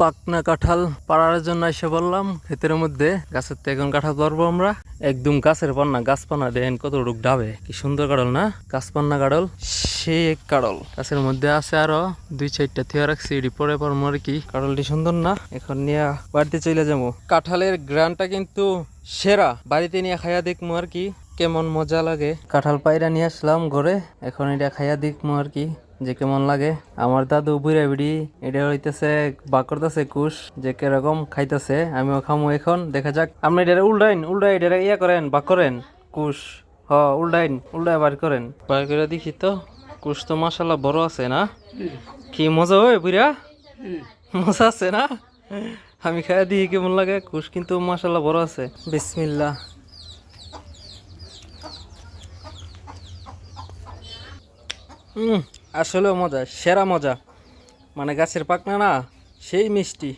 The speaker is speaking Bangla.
পাকনা কাঁঠাল পাড়ার জন্য এসে বললাম ক্ষেতের মধ্যে। গাছের থেকে এখন কাঁঠাল পারবো আমরা। একদম গাছের পান্না, গাছ পান্না দেন কতটুক ডাবে, কি সুন্দর কাঁঠাল না, গাছ পান্না কাঁঠাল। সে এক কাঁঠাল গাছের মধ্যে আছে, আরো 2-4টা থিয়া রাখছি, এটি পরে পারবো আর কি। কাঁঠালটি সুন্দর না, এখন নিয়ে বাড়িতে চলে যাবো। কাঁঠালের গ্রানটা কিন্তু সেরা, বাড়িতে নিয়ে খাইয়া দেখবো আর কি কেমন মজা লাগে। কাঁঠাল পায়রা নিয়ে আসলাম ঘরে, এখন এটা খাইয়া দেখবো আর কি যে কেমন লাগে। আমার দাদু বুড়া বিড়ি এটা হইতেছে বা করতেছে কুশ, যে কিরকম খাইতেছে, আমিও খামো এখন, দেখা যাক। আপনি এটা উল্টাই এটা ইয়া করেন, বা করেন কুশ। উল্টায় বার করেন, বার করে দেখি তো। কুশ তো মাশাল্লাহ বড় আছে না, কি মজা হয় বুড়া, মজা আছে না। আমি খাইয়া দিই কেমন লাগে। কুশ কিন্তু মাশাল্লাহ বড় আছে। বিসমিল্লাহ। আসলেও মজা, সেরা মজা, মানে গাছের পাকনা না, সেই মিষ্টি।